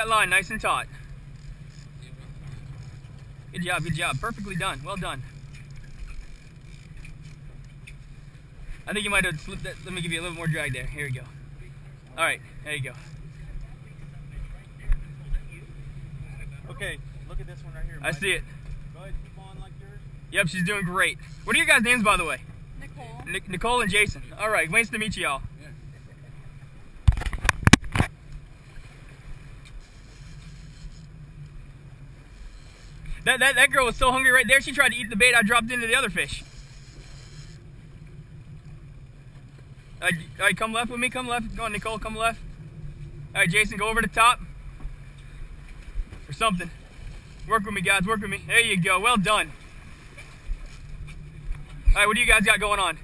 that line nice and taut. Good job, good job. Perfectly done. Well done. I think you might have flipped that. Let me give you a little more drag there. Here we go. All right, there you go. Okay, look at this one right here. I see it. Go ahead, keep on like yours. Yep, she's doing great. What are your guys' names, by the way? Nicole. Nicole and Jason. All right, nice to meet you all. That girl was so hungry right there, she tried to eat the bait I dropped into the other fish. All right, come left with me, come left. Go on, Nicole, come left. All right, Jason, go over the top. Or something. Work with me, guys, work with me. There you go, well done. All right, what do you guys got going on?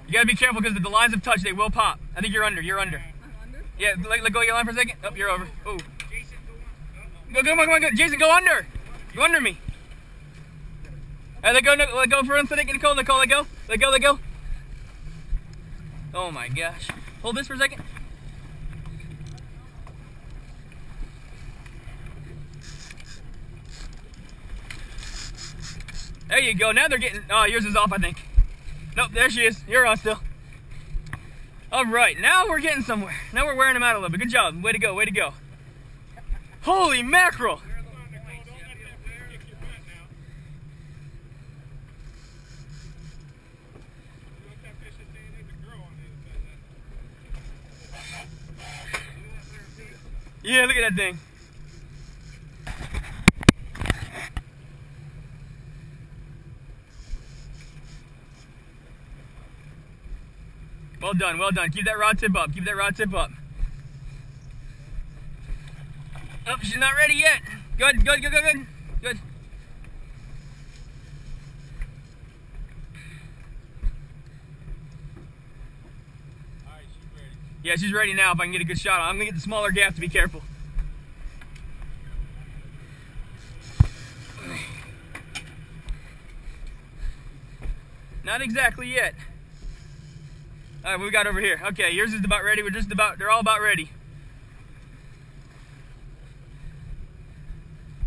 You gotta be careful because if the lines have touched, they will pop. I think you're under, you're under. I'm under? Yeah, let go of your line for a second. Oh, you're over. Ooh. Come on, go. Jason, go under. Go under me. All right, let go for a second, Nicole, let go. Let go. Oh my gosh. Hold this for a second. There you go. Now they're getting, oh, yours is off, I think. Nope, there she is. You're on still. All right, now we're getting somewhere. Now we're wearing them out a little bit. Good job. Way to go, way to go. Holy mackerel. Yeah, look at that thing. Well done, well done. Keep that rod tip up. Keep that rod tip up. Oh, she's not ready yet. Good. Alright, she's ready. Yeah, she's ready now if I can get a good shot on. I'm going to get the smaller gaff to be careful. Not exactly yet. All right, what we got over here? Okay, yours is about ready. They're all about ready.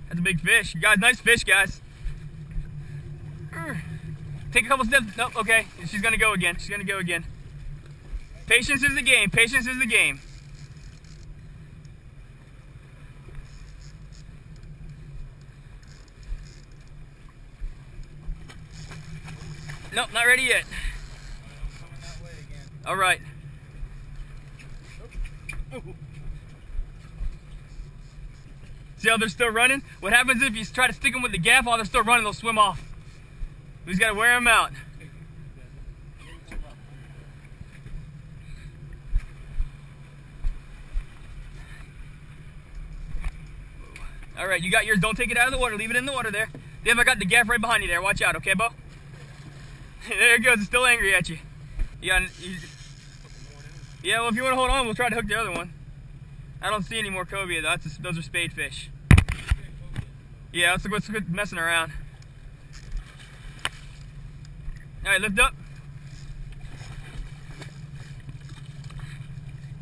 That's a big fish. Guys, nice fish, guys. Take a couple steps. Nope, okay. She's going to go again. Patience is the game. Patience is the game. Nope, not ready yet. All right. See how they're still running? What happens if you try to stick them with the gaff while they're still running, they'll swim off. We just got to wear them out. All right, you got yours. Don't take it out of the water. Leave it in the water there. Dave, I got the gaff right behind you there. Watch out, okay, Bo? There it goes. It's still angry at you. Yeah, well, if you want to hold on, we'll try to hook the other one. I don't see any more cobia, though. Those are spade fish. Yeah, let's quit messing around. All right, lift up.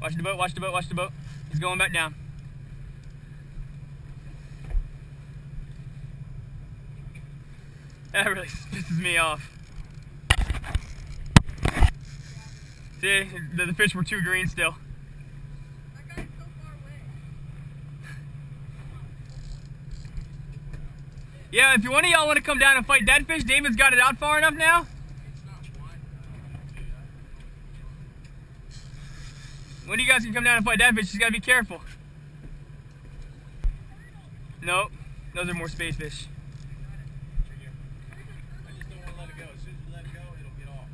Watch the boat, watch the boat, watch the boat. He's going back down. That really pisses me off. See, the fish were too green still. That guy's so far away. Yeah, if one of y'all want to come down and fight that fish, David's got it out far enough now. One of you guys can come down and fight that fish, just gotta be careful. Nope, those are more space fish.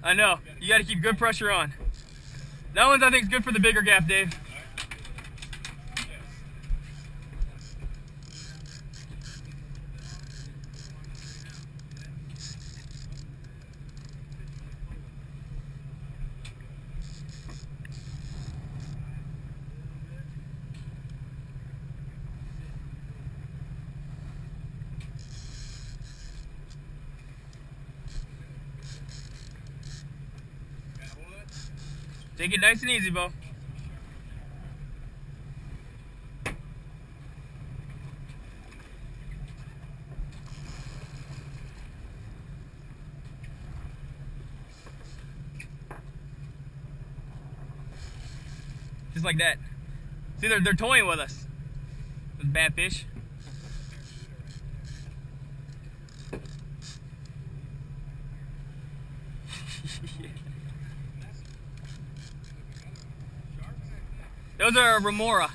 I know. You got to keep good pressure on. That one I think is good for the bigger gaff, Dave. Take it nice and easy, Bo. Just like that. See, they're toying with us. Those bad fish. Those are remora.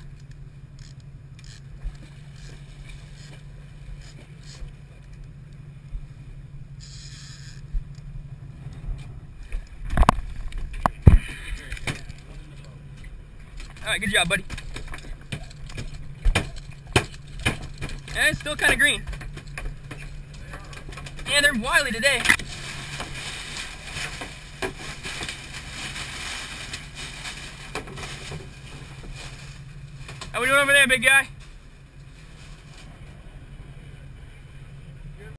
All right, good job, buddy. And it's still kind of green. Yeah, they're wily today. How we doing over there, big guy?